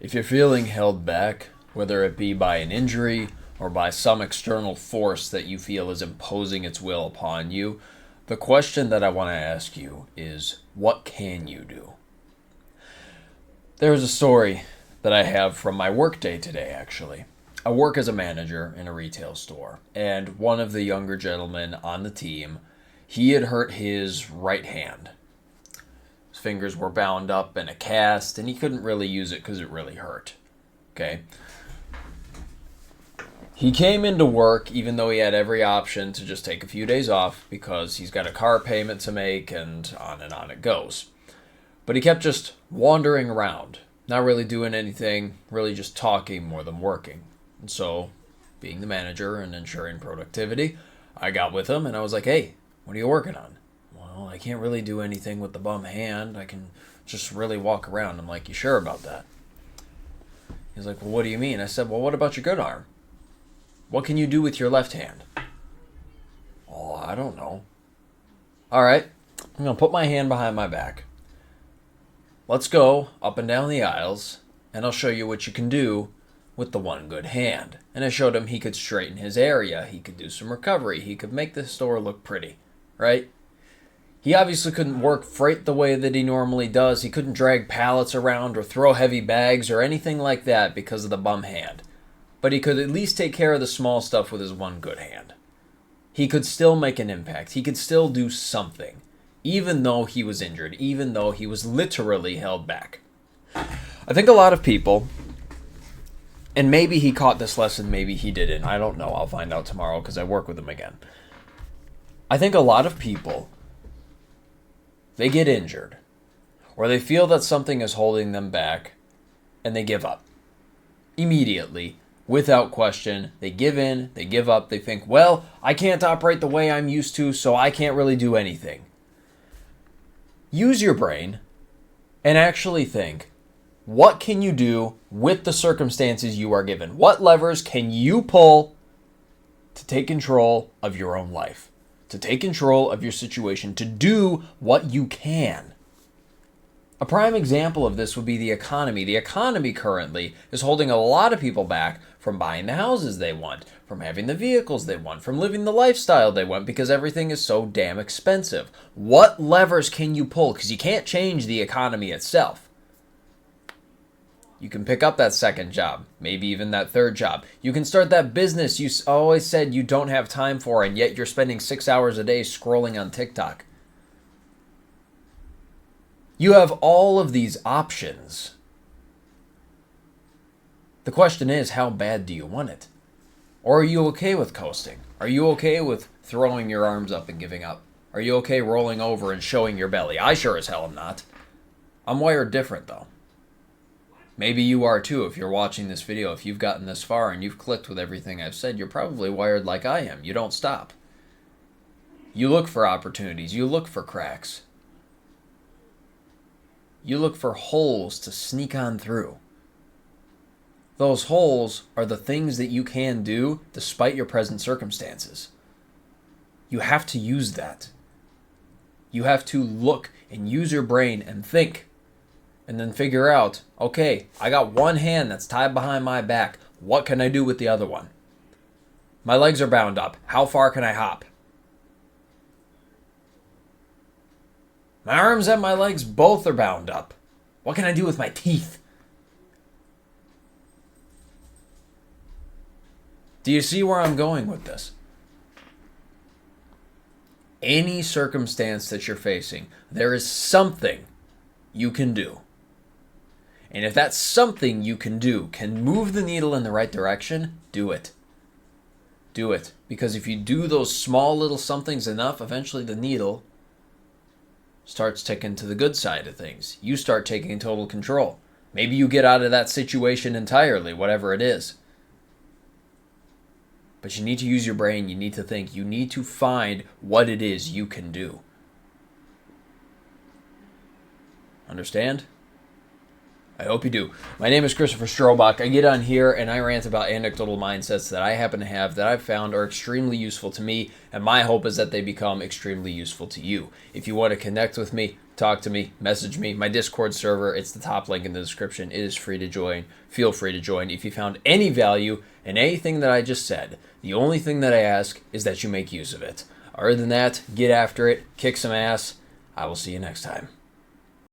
If you're feeling held back, whether it be by an injury or by some external force that you feel is imposing its will upon you, the question that I want to ask you is, what can you do? There's a story that I have from my workday today, actually. I work as a manager in a retail store, and one of the younger gentlemen on the team, he had hurt his right hand. His fingers were bound up in a cast, and he couldn't really use it because it really hurt. Okay? He came into work even though he had every option to just take a few days off because he's got a car payment to make and on it goes. But he kept just wandering around, not really doing anything, really just talking more than working. And so, being the manager and ensuring productivity, I got with him and I was like, hey, what are you working on? Well, I can't really do anything with the bum hand. I can just really walk around. I'm like, you sure about that? He's like, well, what do you mean? I said, well, what about your good arm? What can you do with your left hand? Oh, I don't know. All right, I'm going to put my hand behind my back. Let's go up and down the aisles, and I'll show you what you can do with the one good hand. And I showed him he could straighten his area. He could do some recovery. He could make the store look pretty, right? He obviously couldn't work freight the way that he normally does. He couldn't drag pallets around or throw heavy bags or anything like that because of the bum hand. But he could at least take care of the small stuff with his one good hand. He could still make an impact. He could still do something, even though he was injured, even though he was literally held back. I think a lot of people, and maybe he caught this lesson, maybe he didn't. I don't know. I'll find out tomorrow because I work with him again. I think a lot of people, they get injured, or they feel that something is holding them back, and they give up immediately. Without question, they give in, they give up, they think, well, I can't operate the way I'm used to, so I can't really do anything. Use your brain and actually think, what can you do with the circumstances you are given? What levers can you pull to take control of your own life, to take control of your situation, to do what you can? A prime example of this would be the economy. The economy currently is holding a lot of people back from buying the houses they want, from having the vehicles they want, from living the lifestyle they want because everything is so damn expensive. What levers can you pull? Because you can't change the economy itself. You can pick up that second job, maybe even that third job. You can start that business you always said you don't have time for, and yet you're spending 6 hours a day scrolling on TikTok. You have all of these options. The question is, how bad do you want it? Or are you okay with coasting? Are you okay with throwing your arms up and giving up? Are you okay rolling over and showing your belly? I sure as hell am not. I'm wired different, though. Maybe you are too if you're watching this video. If you've gotten this far and you've clicked with everything I've said, you're probably wired like I am. You don't stop. You look for opportunities. You look for cracks. You look for holes to sneak on through. Those holes are the things that you can do despite your present circumstances. You have to use that. You have to look and use your brain and think. And then figure out, okay, I got one hand that's tied behind my back. What can I do with the other one? My legs are bound up. How far can I hop? My arms and my legs both are bound up. What can I do with my teeth? Do you see where I'm going with this? Any circumstance that you're facing, there is something you can do. And if that something you can do can move the needle in the right direction, do it. Do it. Because if you do those small little somethings enough, eventually the needle starts ticking to the good side of things. You start taking total control. Maybe you get out of that situation entirely, whatever it is. But you need to use your brain. You need to think. You need to find what it is you can do. Understand? I hope you do. My name is Christopher Strobach. I get on here and I rant about anecdotal mindsets that I happen to have that I've found are extremely useful to me, and my hope is that they become extremely useful to you. If you want to connect with me, talk to me, message me, my Discord server, it's the top link in the description. It is free to join. Feel free to join. If you found any value in anything that I just said, the only thing that I ask is that you make use of it. Other than that, get after it, kick some ass. I will see you next time.